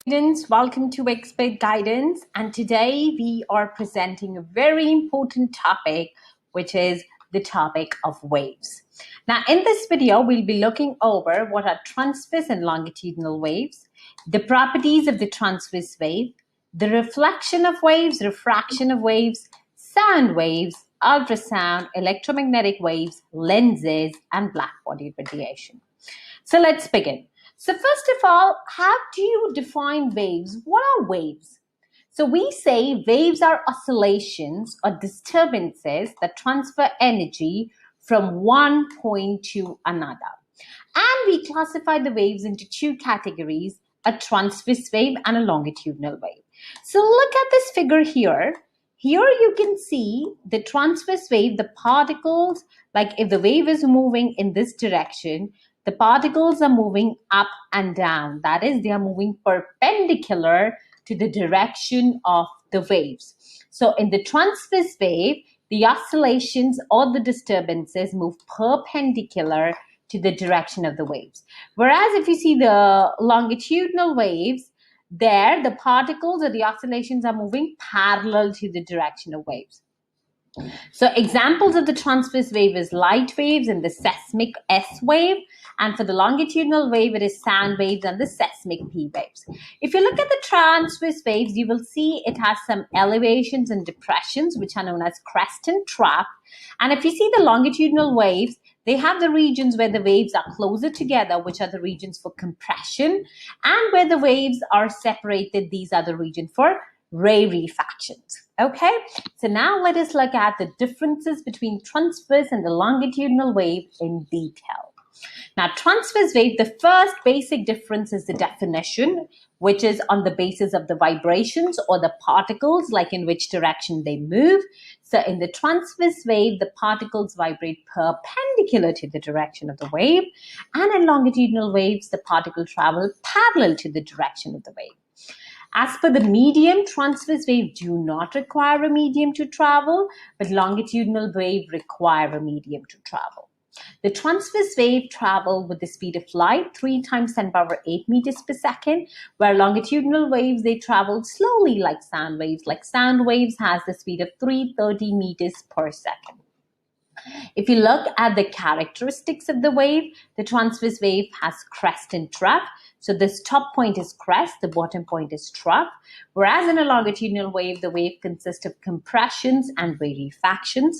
Students, welcome to Expert Guidance, and today we are presenting a very important topic, which is the topic of waves. Now, in this video, we'll be looking over what are transverse and longitudinal waves, the properties of the transverse wave, the reflection of waves, refraction of waves, sound waves, ultrasound, electromagnetic waves, lenses, and blackbody radiation. So let's begin. So first of all, how do you define waves? What are waves? So we say waves are oscillations or disturbances that transfer energy from one point to another. And we classify the waves into two categories, a transverse wave and a longitudinal wave. So look at this figure here. Here you can see the transverse wave, the particles, like if the wave is moving in this direction, the particles are moving up and down. That is, they are moving perpendicular to the direction of the waves. So in the transverse wave, the oscillations or the disturbances move perpendicular to the direction of the waves. Whereas if you see the longitudinal waves, there the particles or the oscillations are moving parallel to the direction of waves. So examples of the transverse wave is light waves and the seismic S wave. And for the longitudinal wave, it is sound waves and the seismic P waves. If you look at the transverse waves, you will see it has some elevations and depressions, which are known as crest and trough. And if you see the longitudinal waves, they have the regions where the waves are closer together, which are the regions for compression. And where the waves are separated, these are the regions for ray refractions. Okay, so now let us look at the differences between transverse and the longitudinal wave in detail. Now, transverse wave, the first basic difference is the definition, which is on the basis of the vibrations or the particles, like in which direction they move. So in the transverse wave, the particles vibrate perpendicular to the direction of the wave, and in longitudinal waves, the particles travel parallel to the direction of the wave. As per the medium, transverse wave do not require a medium to travel, but longitudinal wave require a medium to travel. The transverse wave travel with the speed of light, 3 times 10 power 8 meters per second, where longitudinal waves, they travel slowly like sound waves. Like sound waves has the speed of 330 meters per second. If you look at the characteristics of the wave, the transverse wave has crest and trough. So this top point is crest, the bottom point is trough. Whereas in a longitudinal wave, the wave consists of compressions and rarefactions.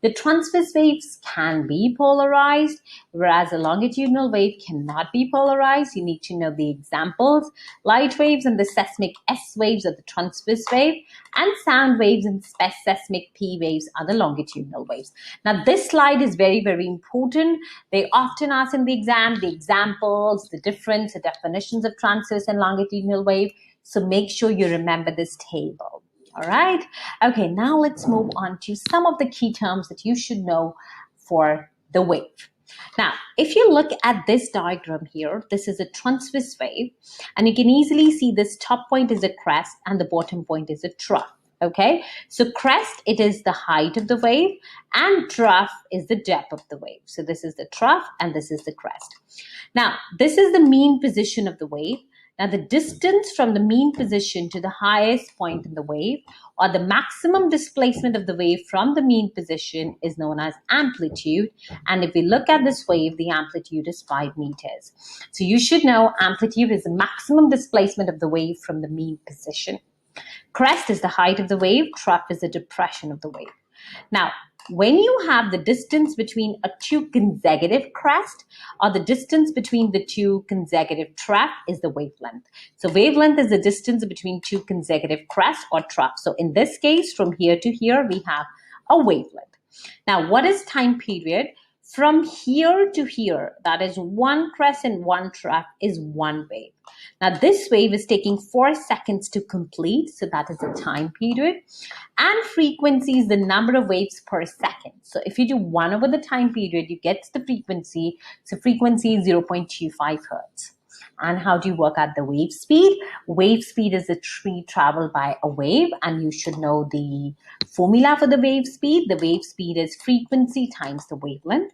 The transverse waves can be polarized, whereas a longitudinal wave cannot be polarized. You need to know the examples. Light waves and the seismic S waves are the transverse wave, and sound waves and seismic P waves are the longitudinal waves. Now, this slide is very, very important. They often ask in the exam the examples, the difference, the definitions of transverse and longitudinal wave. So make sure you remember this table. All right. Okay, now let's move on to some of the key terms that you should know for the wave. Now, if you look at this diagram here, this is a transverse wave, and you can easily see this top point is a crest and the bottom point is a trough. Okay, so crest, it is the height of the wave, and trough is the depth of the wave. So this is the trough and this is the crest. Now, this is the mean position of the wave. Now, the distance from the mean position to the highest point in the wave, or the maximum displacement of the wave from the mean position, is known as amplitude. And if we look at this wave, the amplitude is 5 meters. So you should know amplitude is the maximum displacement of the wave from the mean position. Crest is the height of the wave, trough is the depression of the wave. Now, when you have the distance between a 2 consecutive crest, or the distance between the 2 consecutive trough, is the wavelength. So wavelength is the distance between 2 consecutive crests or troughs. So in this case, from here to here, we have a wavelength. Now, what is time period? From here to here, that is 1 crest and 1 trough, is 1 wave. Now, this wave is taking 4 seconds to complete, so that is the time period. And frequency is the number of waves per second. So if you do 1 over the time period, you get the frequency. So frequency is 0.25 hertz. And how do you work out the wave speed? Wave speed is the speed traveled by a wave, and you should know the formula for the wave speed. The wave speed is frequency times the wavelength.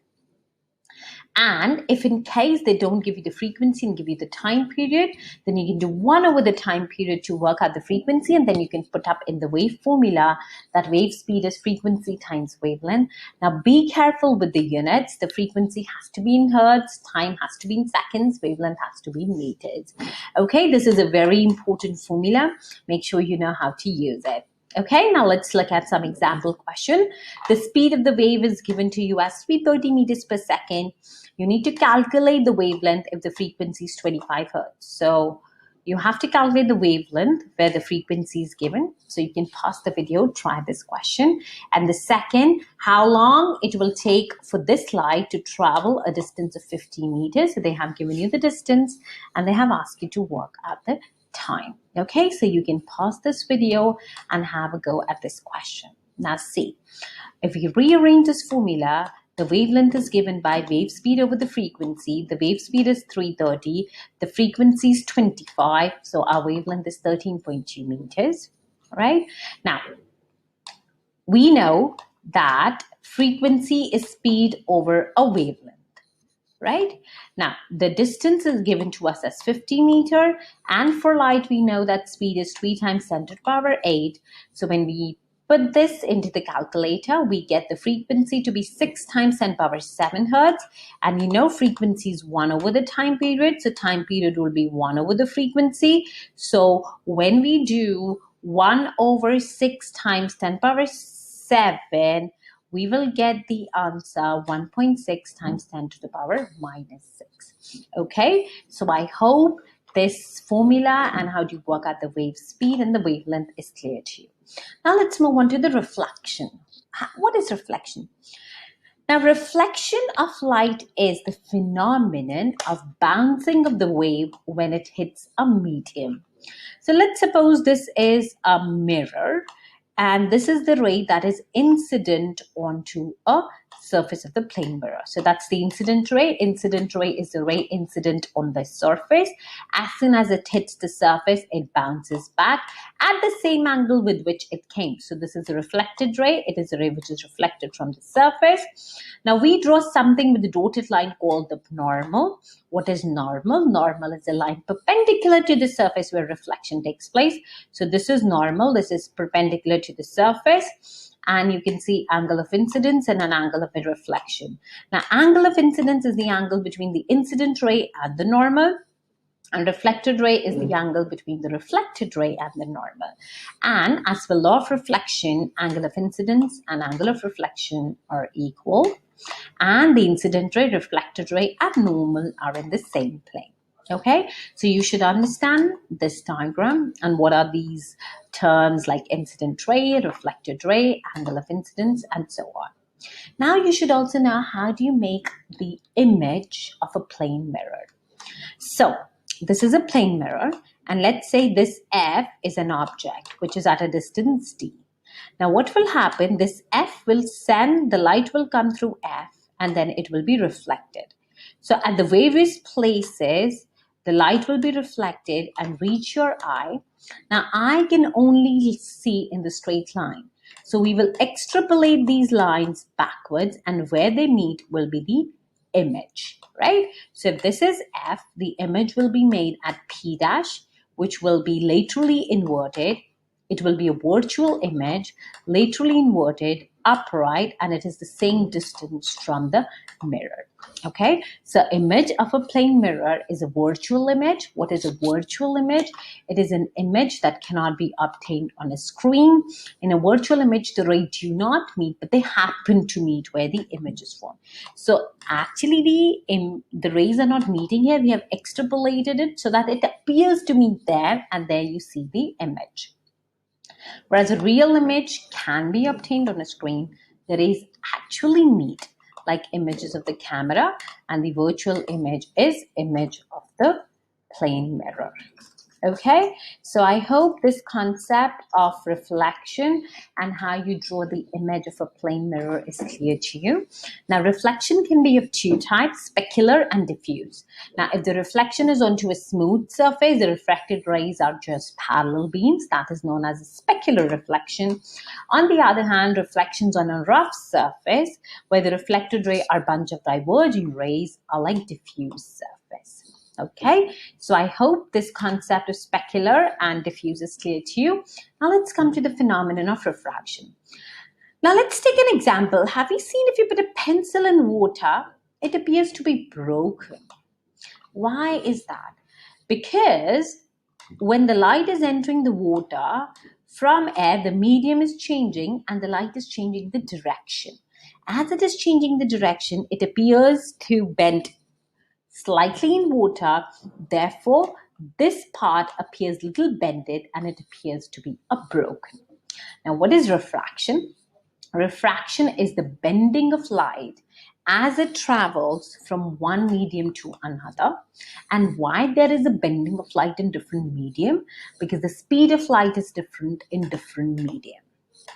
And if in case they don't give you the frequency and give you the time period, then you can do 1 over the time period to work out the frequency, and then you can put up in the wave formula that wave speed is frequency times wavelength. Now be careful with the units. The frequency has to be in hertz, time has to be in seconds, wavelength has to be in meters. Okay, this is a very important formula. Make sure you know how to use it. Okay, now let's look at some example question. The speed of the wave is given to you as 330 meters per second. You need to calculate the wavelength if the frequency is 25 hertz. So you have to calculate the wavelength where the frequency is given. So you can pause the video, try this question. And the second, how long it will take for this light to travel a distance of 50 meters. So they have given you the distance and they have asked you to work out the time. Okay, so you can pause this video and have a go at this question. Now see, if we rearrange this formula, the wavelength is given by wave speed over the frequency. The wave speed is 330. The frequency is 25. So our wavelength is 13.2 meters. Right? Now, we know that frequency is speed over a wavelength. Right? Now, the distance is given to us as 50 meter. And for light, we know that speed is 3 times 10 to the power 8. So when we put this into the calculator, we get the frequency to be 6 times 10 power 7 hertz. And you know frequency is 1 over the time period. So time period will be 1 over the frequency. So when we do 1 over 6 times 10 power 7, we will get the answer 1.6 times 10 to the power minus 6. Okay, so I hope this formula and how to work out the wave speed and the wavelength is clear to you. Now let's move on to the reflection. What is reflection? Now, reflection of light is the phenomenon of bouncing of the wave when it hits a medium. So let's suppose this is a mirror, and this is the ray that is incident onto a surface of the plane mirror. So that's the incident ray. Incident ray is the ray incident on the surface. As soon as it hits the surface, it bounces back at the same angle with which it came. So this is a reflected ray. It is a ray which is reflected from the surface. Now we draw something with the dotted line called the normal. What is normal? Normal is a line perpendicular to the surface where reflection takes place. So this is normal. This is perpendicular to the surface. And you can see angle of incidence and an angle of reflection. Now, angle of incidence is the angle between the incident ray and the normal. And reflected ray is the angle between the reflected ray and the normal. And as for law of reflection, angle of incidence and angle of reflection are equal. And the incident ray, reflected ray, and normal are in the same plane. Okay, so you should understand this diagram and what are these terms like incident ray, reflected ray, angle of incidence, and so on. Now you should also know how do you make the image of a plane mirror. So this is a plane mirror, and let's say this F is an object which is at a distance D. Now what will happen, this F will send, the light will come through F and then it will be reflected. So at the various places, the light will be reflected and reach your eye. Now, I can only see in the straight line. So we will extrapolate these lines backwards, and where they meet will be the image, right? So if this is F, the image will be made at P dash, which will be laterally inverted. It will be a virtual image, laterally inverted, upright, and it is the same distance from the mirror. Okay, so image of a plane mirror is a virtual image. What is a virtual image? It is an image that cannot be obtained on a screen. In a virtual image, the rays do not meet, but they happen to meet where the image is formed. So actually, the rays are not meeting here. We have extrapolated it so that it appears to meet there, and there you see the image. Whereas a real image can be obtained on a screen, the rays actually meet, like images of the camera, and the virtual image is image of the plane mirror. Okay, so I hope this concept of reflection and how you draw the image of a plane mirror is clear to you. Now, reflection can be of two types, specular and diffuse. Now, if the reflection is onto a smooth surface, the refracted rays are just parallel beams. That is known as a specular reflection. On the other hand, reflections on a rough surface, where the reflected ray are a bunch of diverging rays, are like diffuse surface. Okay, so I hope this concept of specular and diffuse is clear to you. Now let's come to the phenomenon of refraction. Now let's take an example. Have you seen if you put a pencil in water, it appears to be broken? Why is that? Because when the light is entering the water from air, the medium is changing and the light is changing the direction. As it is changing the direction, it appears to bend slightly in water, therefore this part appears little bended and it appears to be a broken. Now, what is refraction? Refraction is the bending of light as it travels from one medium to another. And why there is a bending of light in different medium? Because the speed of light is different in different medium.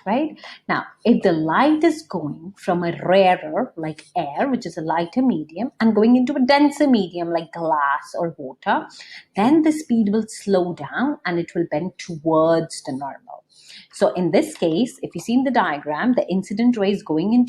Right? Now, if the light is going from a rarer, like air, which is a lighter medium, and going into a denser medium, like glass or water, then the speed will slow down and it will bend towards the normal. So in this case, if you see in the diagram, the incident ray is going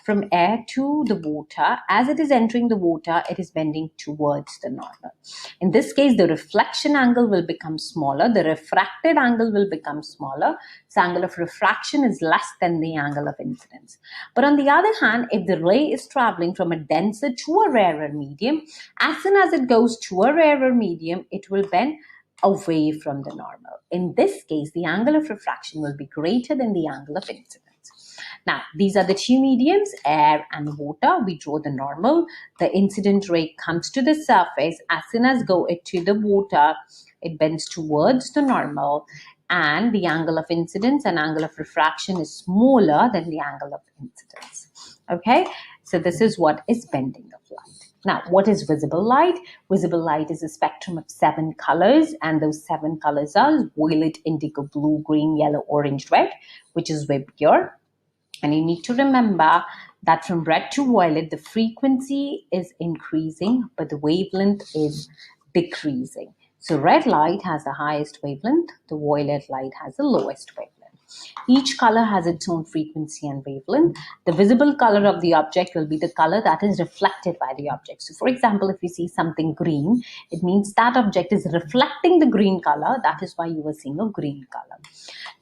from air to the water. As it is entering the water, it is bending towards the normal. In this case, the reflection angle will become smaller. The refracted angle will become smaller. So angle of refraction is less than the angle of incidence. But on the other hand, if the ray is traveling from a denser to a rarer medium, as soon as it goes to a rarer medium, it will bend away from the normal. In this case, the angle of refraction will be greater than the angle of incidence. Now, these are the two mediums, air and water. We draw the normal. The incident ray comes to the surface. As soon as go it to the water, it bends towards the normal. And the angle of incidence and angle of refraction is smaller than the angle of incidence. Okay, so this is what is bending of light. Now, what is visible light? Visible light is a spectrum of 7 colors, and those 7 colors are violet, indigo, blue, green, yellow, orange, red, which is very pure. And you need to remember that from red to violet, the frequency is increasing, but the wavelength is decreasing. So red light has the highest wavelength, the violet light has the lowest wavelength. Each color has its own frequency and wavelength. The visible color of the object will be the color that is reflected by the object. So for example, if you see something green, it means that object is reflecting the green color. That is why you are seeing a green color.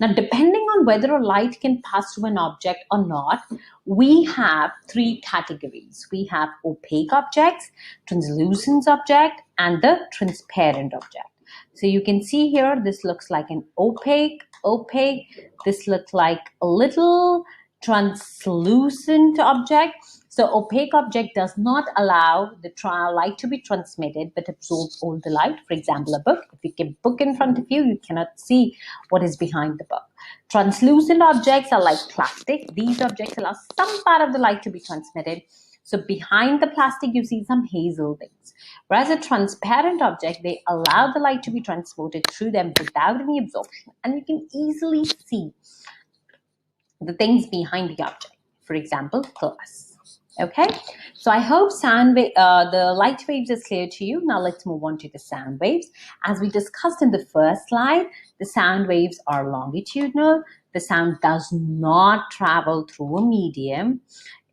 Now, depending on whether a light can pass through an object or not, we have 3 categories. We have opaque objects, translucent object, and the transparent object. So you can see here, this looks like an opaque. This looks like a little translucent object. So opaque object does not allow the light to be transmitted, but absorbs all the light. For example, a book. If you keep a book in front of you, you cannot see what is behind the book. Translucent objects are like plastic. These objects allow some part of the light to be transmitted. So behind the plastic, you see some hazel things. Whereas a transparent object, they allow the light to be transported through them without any absorption. And you can easily see the things behind the object. For example, glass. Okay, so I hope the light waves is clear to you. Now let's move on to the sound waves. As we discussed in the first slide, the sound waves are longitudinal. The sound does not travel through a medium.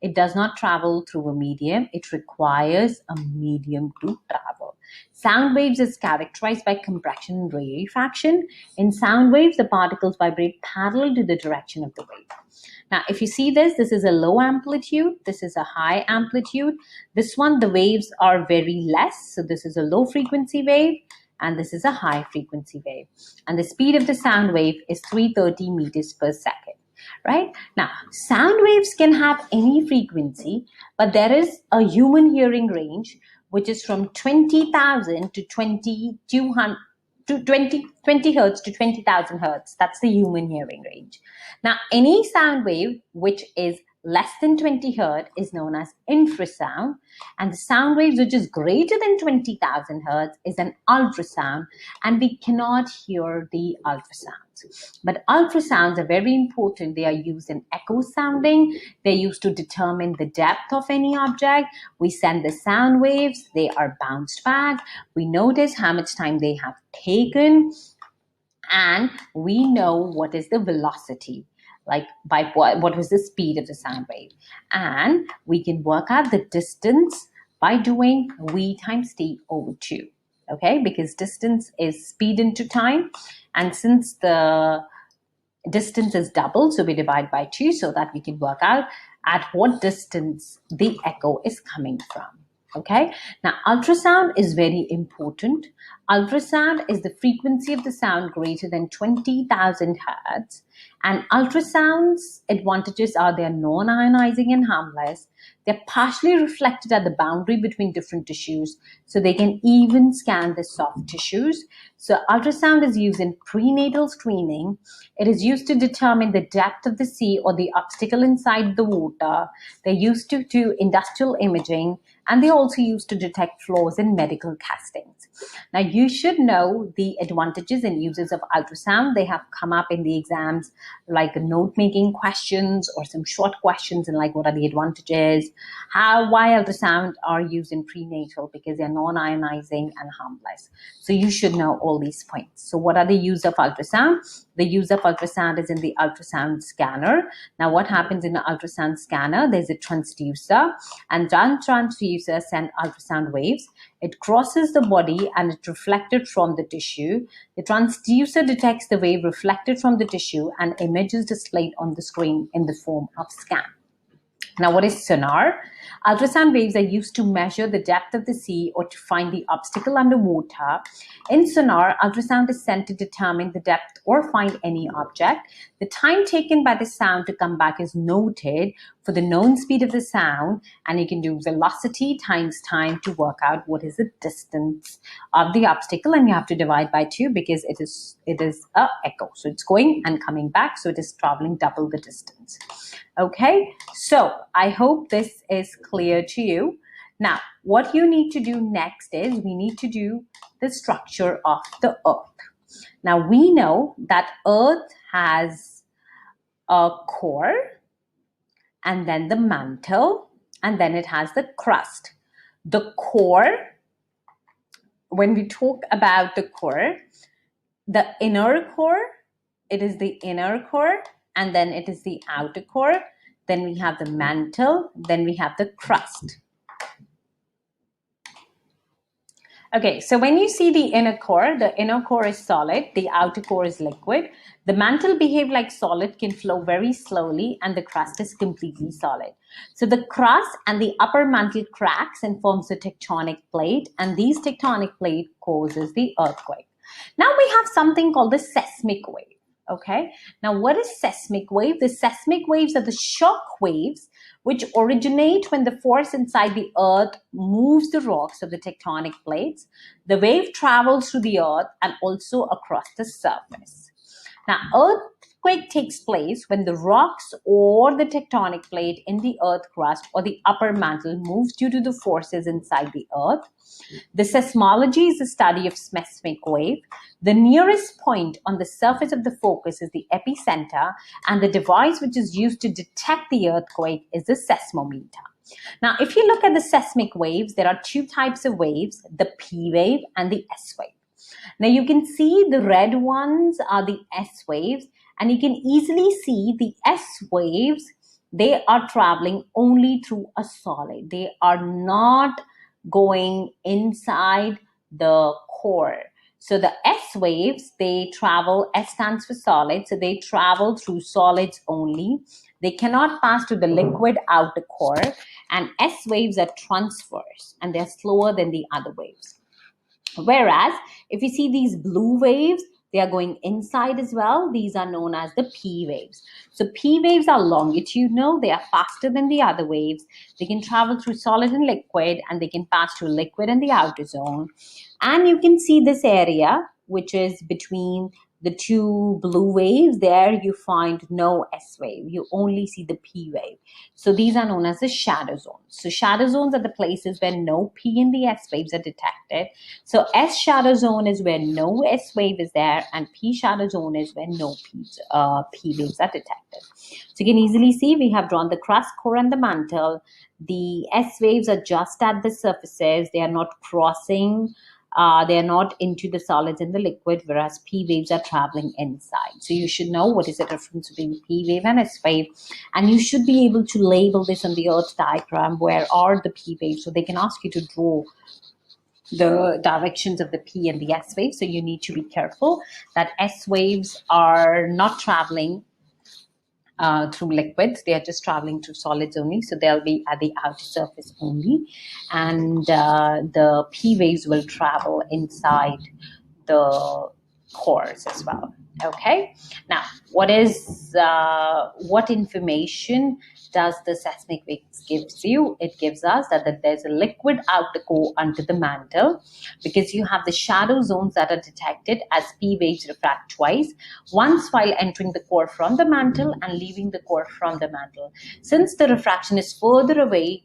It does not travel through a medium. It requires a medium to travel. Sound waves is characterized by compression and rarefaction. In sound waves, the particles vibrate parallel to the direction of the wave. Now, if you see this is a low amplitude. This is a high amplitude. This one, the waves are very less. So this is a low frequency wave, and this is a high frequency wave. And the speed of the sound wave is 330 meters per second. Right? Now, sound waves can have any frequency, but there is a human hearing range, which is from 20,000 to 20 hertz to 20,000 hertz. That's the human hearing range. Now, any sound wave which is less than 20 hertz is known as infrasound, and the sound waves which is greater than 20,000 hertz is an ultrasound, and we cannot hear the ultrasounds. But ultrasounds are very important. They are used in echo sounding. They're used to determine the depth of any object. We send the sound waves, they are bounced back. We notice how much time they have taken, and we know what is the velocity, like by what was the speed of the sound wave, and we can work out the distance by doing v times t over 2. Okay, because distance is speed into time, and since the distance is double, so we divide by 2 so that we can work out at what distance the echo is coming from. Okay, now ultrasound is very important. Ultrasound is the frequency of the sound greater than 20,000 hertz, and ultrasound's advantages are they are non-ionizing and harmless. They're partially reflected at the boundary between different tissues, so they can even scan the soft tissues. So ultrasound is used in prenatal screening. It is used to determine the depth of the sea or the obstacle inside the water. They're used to do industrial imaging, and they also used to detect flaws in medical castings. Now, you should know the advantages and uses of ultrasound. They have come up in the exams, like note-making questions or some short questions, and like what are the advantages, why ultrasound are used in prenatal, because they're non-ionizing and harmless. So you should know all these points. So what are the use of ultrasound? The use of ultrasound is in the ultrasound scanner. Now, what happens in the ultrasound scanner? There's a transducer, and that transducer sends ultrasound waves. It crosses the body and it's reflected from the tissue. The transducer detects the wave reflected from the tissue, and image is displayed on the screen in the form of scan. Now, what is sonar? Ultrasound waves are used to measure the depth of the sea or to find the obstacle underwater. In sonar, ultrasound is sent to determine the depth or find any object. The time taken by the sound to come back is noted for the known speed of the sound, and you can do velocity times time to work out what is the distance of the obstacle, and you have to divide by 2 because it is a echo, so it's going and coming back, so it is traveling double the distance. Okay, so I hope this is clear to you. Now, what you need to do next is we need to do the structure of the Earth. Now, we know that Earth has a core, and then the mantle, and then it has the crust. The core, when we talk about the core, the inner core, it is the inner core, and then it is the outer core. Then we have the mantle, then we have the crust. Okay, so when you see the inner core is solid, the outer core is liquid. The mantle behaves like solid, can flow very slowly, and the crust is completely solid. So the crust and the upper mantle cracks and forms a tectonic plate, and these tectonic plate causes the earthquake. Now we have something called the seismic wave. Okay, now what is seismic wave? The seismic waves are the shock waves which originate when the force inside the earth moves the rocks of the tectonic plates. The wave travels through the earth and also across the surface. Now, earthquake takes place when the rocks or the tectonic plate in the earth crust or the upper mantle moves due to the forces inside the earth. The seismology is the study of seismic wave. The nearest point on the surface of the focus is the epicenter, and the device which is used to detect the earthquake is the seismometer. Now, if you look at the seismic waves, there are 2 types of waves, the P wave and the S wave. Now, you can see the red ones are the S waves, and you can easily see the S waves, they are traveling only through a solid. They are not going inside the core. So the S waves, they travel, S stands for solid, so they travel through solids only. They cannot pass to the liquid outer core, and S waves are transverse, and they're slower than the other waves. Whereas, if you see these blue waves, they are going inside as well. These are known as the P waves. So P waves are longitudinal. They are faster than the other waves. They can travel through solid and liquid, and they can pass through liquid and the outer zone. And you can see this area, which is between the two blue waves, there you find no S wave. You only see the P wave. So these are known as the shadow zones. So shadow zones are the places where no P and the S waves are detected. So S shadow zone is where no S wave is there, and P shadow zone is where no P waves are detected. So you can easily see we have drawn the crust, core, and the mantle. The S waves are just at the surfaces. They are not crossing. They are not into the solids and the liquid, whereas P waves are traveling inside. So you should know what is the difference between P wave and S wave. And you should be able to label this on the Earth diagram. Where are the P waves? So they can ask you to draw the directions of the P and the S waves. So you need to be careful that S waves are not traveling through liquids. They are just traveling through solids only, so they'll be at the outer surface only, and the P waves will travel inside the cores as well. Okay, now what information does the seismic waves gives you? It gives us that there's a liquid outer core under the mantle, because you have the shadow zones that are detected as P waves refract twice, once while entering the core from the mantle and leaving the core from the mantle. Since the refraction is further away,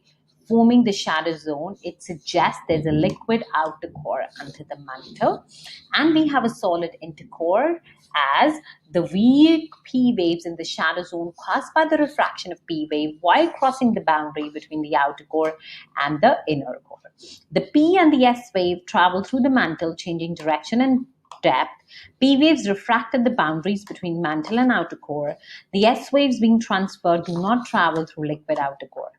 forming the shadow zone, it suggests there's a liquid outer core under the mantle, and we have a solid inner core, as the weak P waves in the shadow zone caused by the refraction of P wave while crossing the boundary between the outer core and the inner core. The P and the S wave travel through the mantle, changing direction and depth. P waves refract at the boundaries between mantle and outer core. The S waves being transferred do not travel through liquid outer core.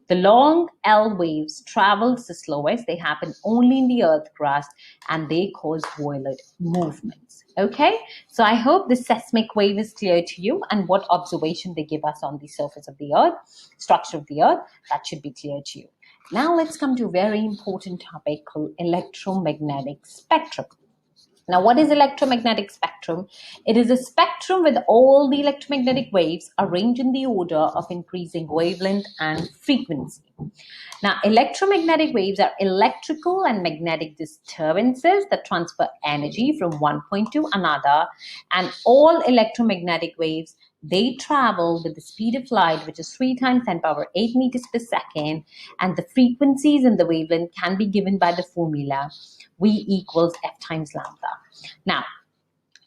The long L waves travel the slowest. They happen only in the earth crust, and they cause violet movements. Okay, so I hope the seismic wave is clear to you, and what observation they give us on the surface of the earth, structure of the earth, that should be clear to you. Now let's come to a very important topic called electromagnetic spectrum. Now, what is electromagnetic spectrum? It is a spectrum with all the electromagnetic waves arranged in the order of increasing wavelength and frequency. Now, electromagnetic waves are electrical and magnetic disturbances that transfer energy from one point to another, and all electromagnetic waves, they travel with the speed of light, which is 3 times 10 power 8 meters per second, and the frequencies and the wavelength can be given by the formula V equals F times lambda. Now,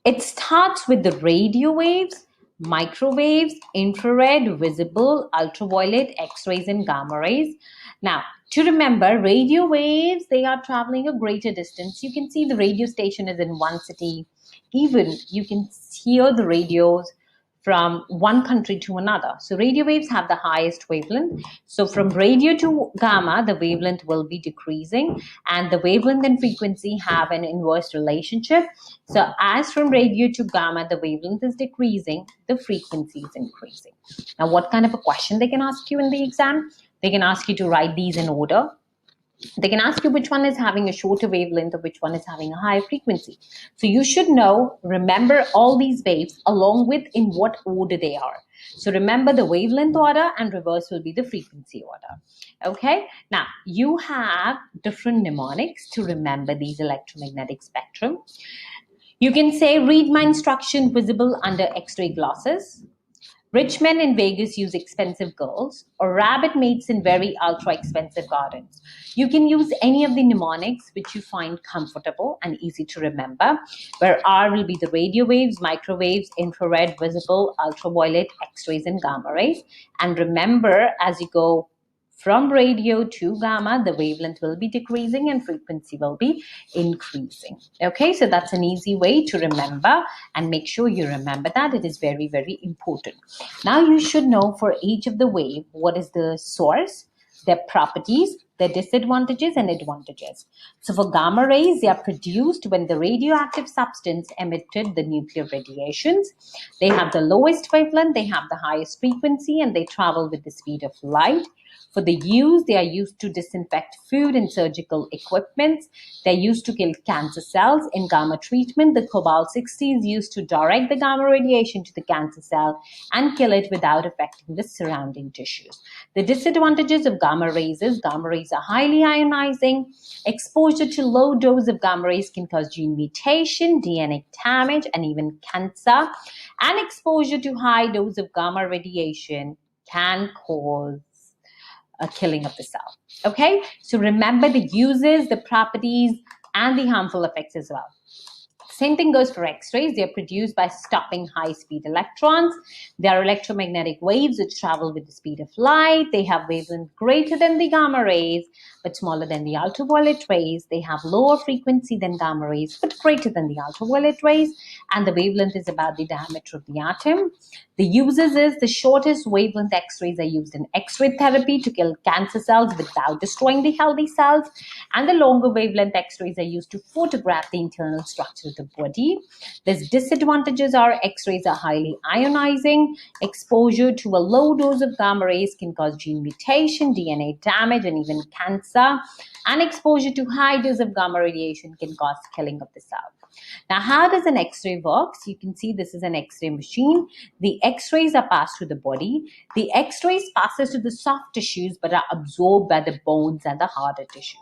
it starts with the radio waves, microwaves, infrared, visible, ultraviolet, X-rays, and gamma rays. Now, to remember, radio waves, they are traveling a greater distance. You can see the radio station is in one city. Even you can hear the radios from one country to another. So radio waves have the highest wavelength. So from radio to gamma, the wavelength will be decreasing, and the wavelength and frequency have an inverse relationship. So as from radio to gamma, the wavelength is decreasing, the frequency is increasing. Now, what kind of a question they can ask you in the exam? They can ask you to write these in order. They can ask you which one is having a shorter wavelength or which one is having a higher frequency. So you should know, remember all these waves along with in what order they are. So remember the wavelength order, and reverse will be the frequency order. Okay, now you have different mnemonics to remember these electromagnetic spectrum. You can say, read my instruction visible under X-ray glasses. Rich men in Vegas use expensive girls, or rabbit mates in very ultra-expensive gardens. You can use any of the mnemonics which you find comfortable and easy to remember, where R will be the radio waves, microwaves, infrared, visible, ultraviolet, X-rays, and gamma rays. And remember, as you go from radio to gamma, the wavelength will be decreasing and frequency will be increasing. Okay, so that's an easy way to remember, and make sure you remember that. It is very, very important. Now you should know for each of the wave, what is the source, their properties, their disadvantages and advantages. So for gamma rays, they are produced when the radioactive substance emitted the nuclear radiations. They have the lowest wavelength, they have the highest frequency, and they travel with the speed of light. For the use, they are used to disinfect food and surgical equipment. They're used to kill cancer cells. In gamma treatment, the cobalt-60 is used to direct the gamma radiation to the cancer cell and kill it without affecting the surrounding tissues. The disadvantages of gamma rays is gamma rays are highly ionizing. Exposure to low dose of gamma rays can cause gene mutation, DNA damage, and even cancer. And exposure to high dose of gamma radiation can cause a killing of the cell. Okay, so remember the uses, the properties, and the harmful effects as well. Same thing goes for X-rays. They are produced by stopping high-speed electrons. They are electromagnetic waves which travel with the speed of light. They have wavelength greater than the gamma rays, but smaller than the ultraviolet rays. They have lower frequency than gamma rays, but greater than the ultraviolet rays. And the wavelength is about the diameter of the atom. The uses is the shortest wavelength X-rays are used in X-ray therapy to kill cancer cells without destroying the healthy cells. And the longer wavelength X-rays are used to photograph the internal structure of the body. These disadvantages are X-rays are highly ionizing. Exposure to a low dose of gamma rays can cause gene mutation, DNA damage, and even cancer. And exposure to high dose of gamma radiation can cause killing of the cell. Now, how does an X-ray work? So you can see this is an X-ray machine. The X-rays are passed through the body. The X-rays passes to the soft tissues but are absorbed by the bones and the harder tissues.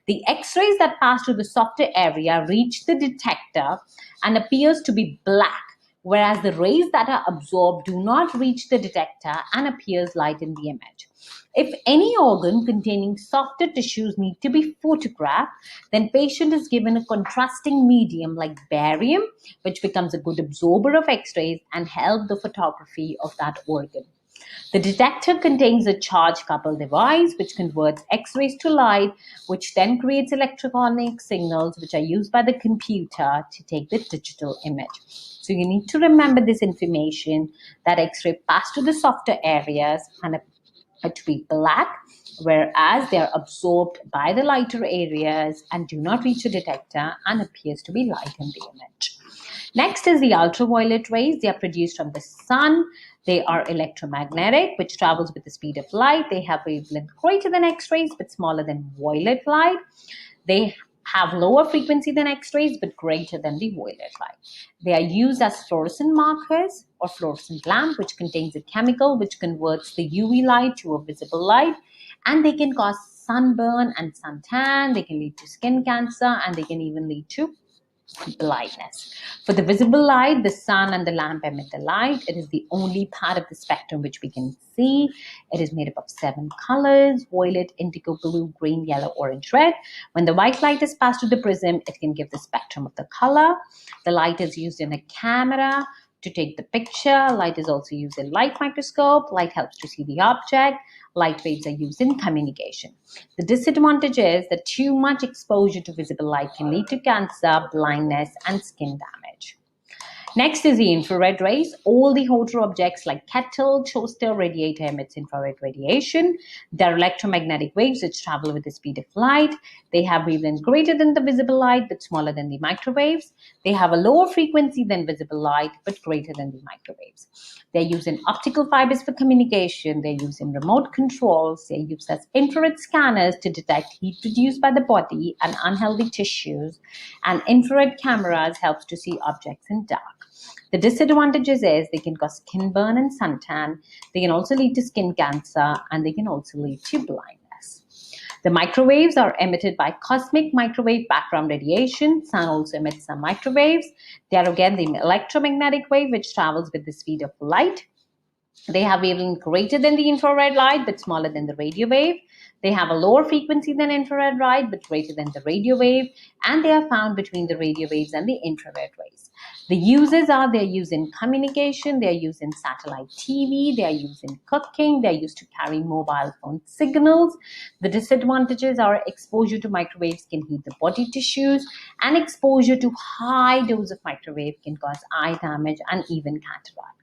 The X-rays that pass through the softer area reach the detector and appears to be black, whereas the rays that are absorbed do not reach the detector and appears light in the image. If any organ containing softer tissues need to be photographed, then patient is given a contrasting medium like barium, which becomes a good absorber of X-rays and help the photography of that organ. The detector contains a charge-coupled device which converts X-rays to light, which then creates electronic signals which are used by the computer to take the digital image. So you need to remember this information that X-ray pass to the softer areas and to be black, whereas they are absorbed by the lighter areas and do not reach the detector and appears to be light in the image. Next is the ultraviolet rays. They are produced from the sun. They are electromagnetic, which travels with the speed of light. They have wavelength greater than X-rays, but smaller than violet light. They have lower frequency than X-rays, but greater than the violet light. They are used as fluorescent markers or fluorescent lamp, which contains a chemical which converts the UV light to a visible light. And they can cause sunburn and suntan. They can lead to skin cancer, and they can even lead to blindness. For the visible light, the sun and the lamp emit the light. It is the only part of the spectrum which we can see. It is made up of 7 colors: violet, indigo, blue, green, yellow, orange, red. When the white light is passed to the prism, it can give the spectrum of the color. The light is used in a camera to take the picture. Light is also used in light microscope. Light helps to see the object. Light waves are used in communication. The disadvantage is that too much exposure to visible light can lead to cancer, blindness, and skin damage. Next is the infrared rays. All the hotter objects like kettle, toaster, radiator emits infrared radiation. They're electromagnetic waves which travel with the speed of light. They have wavelength greater than the visible light but smaller than the microwaves. They have a lower frequency than visible light but greater than the microwaves. They're used in optical fibers for communication. They're used in remote controls. They're used as infrared scanners to detect heat produced by the body and unhealthy tissues. And infrared cameras helps to see objects in dark. The disadvantages is they can cause skin burn and suntan. They can also lead to skin cancer, and they can also lead to blindness. The microwaves are emitted by cosmic microwave background radiation. Sun also emits some microwaves. They are again the electromagnetic wave which travels with the speed of light. They have wavelength greater than the infrared light but smaller than the radio wave. They have a lower frequency than infrared light but greater than the radio wave, and they are found between the radio waves and the infrared rays. The uses are they're used in communication, they're used in satellite TV, they're used in cooking, they're used to carry mobile phone signals. The disadvantages are exposure to microwaves can heat the body tissues, and exposure to high dose of microwave can cause eye damage and even cataract.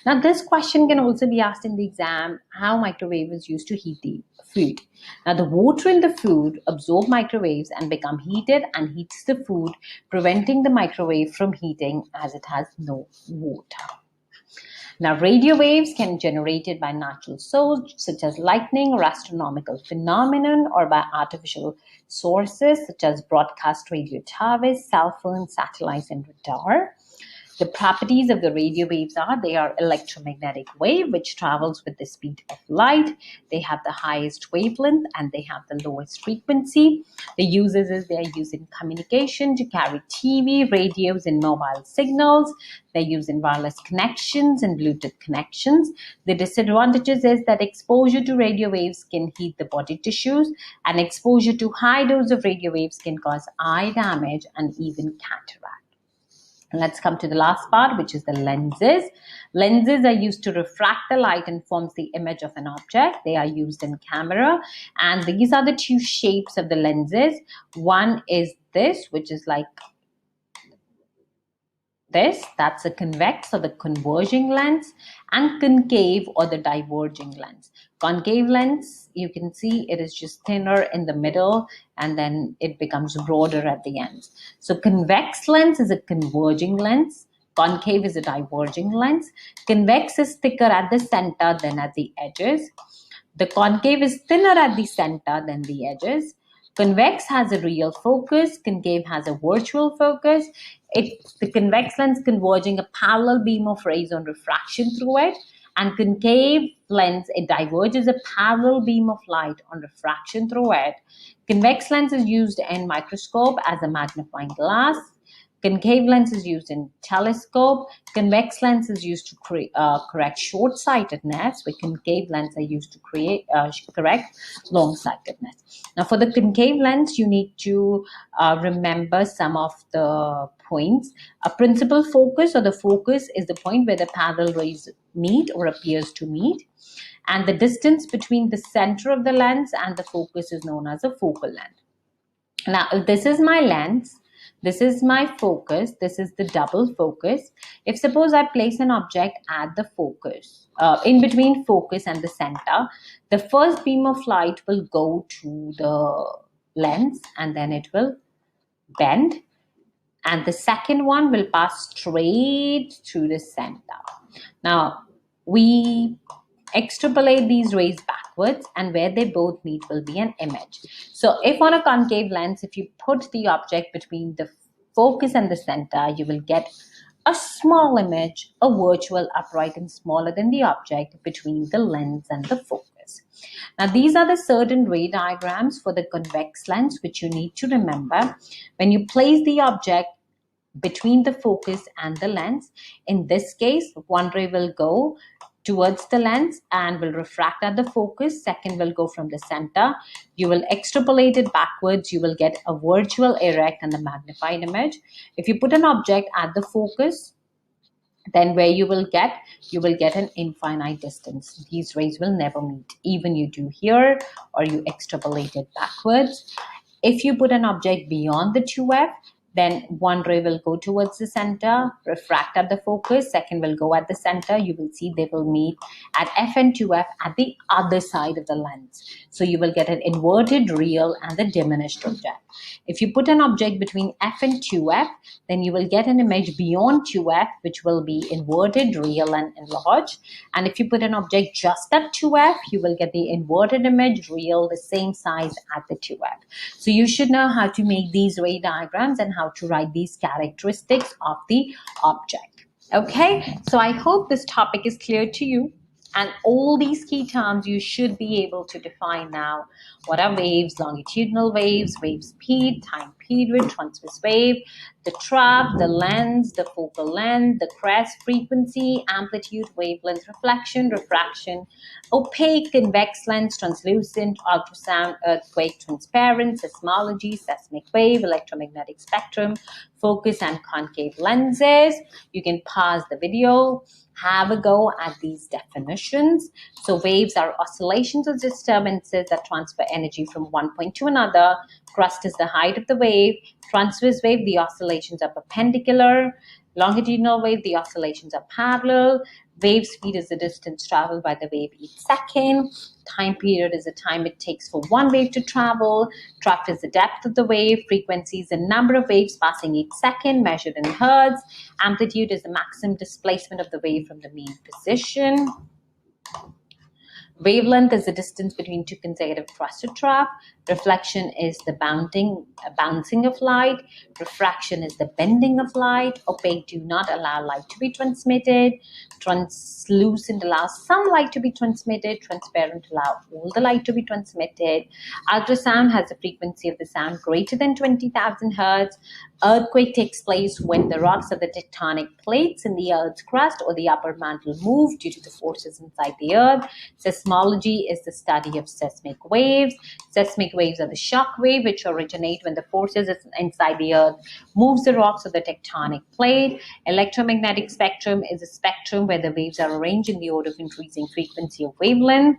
Now, this question can also be asked in the exam, how microwave is used to heat the food. Now, the water in the food absorb microwaves and become heated and heats the food, preventing the microwave from heating as it has no water. Now, radio waves can be generated by natural sources such as lightning or astronomical phenomenon, or by artificial sources such as broadcast radio towers, cell phones, satellites, and radar. The properties of the radio waves are they are electromagnetic wave which travels with the speed of light. They have the highest wavelength and they have the lowest frequency. The uses is they are used in communication to carry TV, radios, and mobile signals. They're used in wireless connections and Bluetooth connections. The disadvantages is that exposure to radio waves can heat the body tissues, and exposure to high dose of radio waves can cause eye damage and even cataract. Let's come to the last part, which is the lenses. Lenses are used to refract the light and forms the image of an object. They are used in camera, and these are the two shapes of the lenses. One is this, which is like this, that's a convex or the converging lens, and concave or the diverging lens. Concave lens, you can see it is just thinner in the middle and then it becomes broader at the ends. So convex lens is a converging lens. Concave is a diverging lens. Convex is thicker at the center than at the edges. The concave is thinner at the center than the edges. Convex has a real focus. Concave has a virtual focus. The convex lens converging a parallel beam of rays on refraction through it. And concave lens, it diverges a parallel beam of light on refraction through it. Convex lens is used in microscope as a magnifying glass. Concave lens is used in telescope. Convex lens is used to correct short-sightedness, where concave lens are used to correct long-sightedness. Now, for the concave lens, you need to remember some of the points. A principal focus or the focus is the point where the parallel rays meet or appears to meet. And the distance between the center of the lens and the focus is known as a focal length. Now, if this is my lens, this is my focus, this is the double focus. If suppose I place an object at the focus, in between focus and the center, the first beam of light will go to the lens and then it will bend. And the second one will pass straight through the center. Now, we extrapolate these rays backwards and where they both meet will be an image. So if on a concave lens, if you put the object between the focus and the center, you will get a small image, a virtual upright and smaller than the object between the lens and the focus. Now these are the certain ray diagrams for the convex lens which you need to remember. When you place the object between the focus and the lens, in this case, one ray will go towards the lens and will refract at the focus. Second will go from the center. You will extrapolate it backwards. You will get a virtual erect and the magnified image. If you put an object at the focus, then where you will get an infinite distance. These rays will never meet. Even you do here or you extrapolate it backwards. If you put an object beyond the 2F, then one ray will go towards the center, refract at the focus, second will go at the center. You will see they will meet at F and 2F at the other side of the lens. So you will get an inverted real and the diminished object. If you put an object between F and 2F, then you will get an image beyond 2F, which will be inverted, real, and enlarged. And if you put an object just at 2F, you will get the inverted image, real, the same size at the 2F. So you should know how to make these ray diagrams and how to write these characteristics of the object. Okay, so I hope this topic is clear to you. And all these key terms you should be able to define now. What are waves? Longitudinal waves, wave speed, time period, transverse wave, the trap, the lens, the focal length, the crest, frequency, amplitude, wavelength, reflection, refraction, opaque, convex lens, translucent, ultrasound, earthquake, transparent, seismology, seismic wave, electromagnetic spectrum, focus and concave lenses. You can pause the video. Have a go at these definitions. So waves are oscillations or disturbances that transfer energy from one point to another. Crest is the height of the wave. Transverse wave, the oscillations are perpendicular. Longitudinal wave, the oscillations are parallel. Wave speed is the distance traveled by the wave each second. Time period is the time it takes for one wave to travel. Trough is the depth of the wave. Frequency is the number of waves passing each second, measured in hertz. Amplitude is the maximum displacement of the wave from the mean position. Wavelength is the distance between two consecutive crest to trough. Reflection is the bouncing of light. Refraction is the bending of light. Opaque do not allow light to be transmitted. Translucent allows some light to be transmitted. Transparent allow all the light to be transmitted. Ultrasound has a frequency of the sound greater than 20,000 hertz. Earthquake takes place when the rocks of the tectonic plates in the Earth's crust or the upper mantle move due to the forces inside the Earth. Seismology is the study of seismic waves. Seismic waves are the shock wave which originate when the forces inside the Earth moves the rocks of the tectonic plate. Electromagnetic spectrum is a spectrum where the waves are arranged in the order of increasing frequency of wavelength.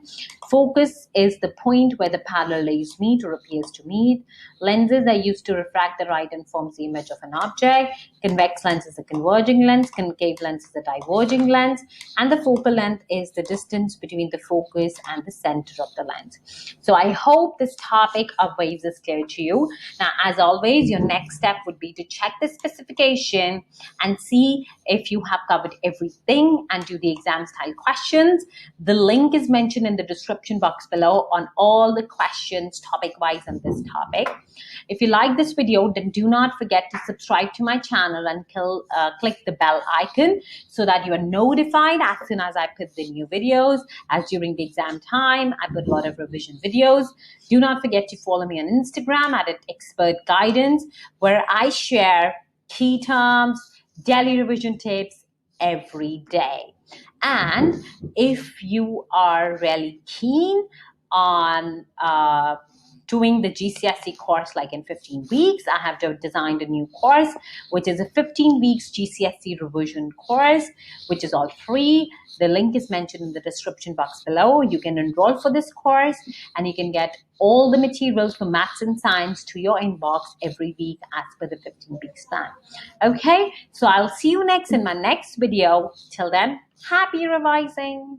Focus is the point where the parallel rays meet or appears to meet. Lenses are used to refract the light and forms the image of an object. Convex lens is a converging lens. Concave lens is a diverging lens. And the focal length is the distance between the focus and the center of the lens. So I hope this topic of waves is clear to you. Now, as always, your next step would be to check the specification and see if you have covered everything and do the exam style questions. The link is mentioned in the description box below on all the questions topic-wise on this topic. If you like this video, then do not forget to subscribe to my channel and click the bell icon so that you are notified as soon as I put the new videos. As during the exam time, I put a lot of revision videos. Do not forget to follow me on Instagram at Expert Guidance, where I share key terms, daily revision tips every day. And if you are really keen on doing the GCSE course like in 15 weeks, I have designed a new course, which is a 15 weeks GCSE revision course, which is all free. The link is mentioned in the description box below. You can enroll for this course and you can get all the materials for maths and science to your inbox every week as per the 15 weeks plan. Okay, so I'll see you next in my next video. Till then, happy revising.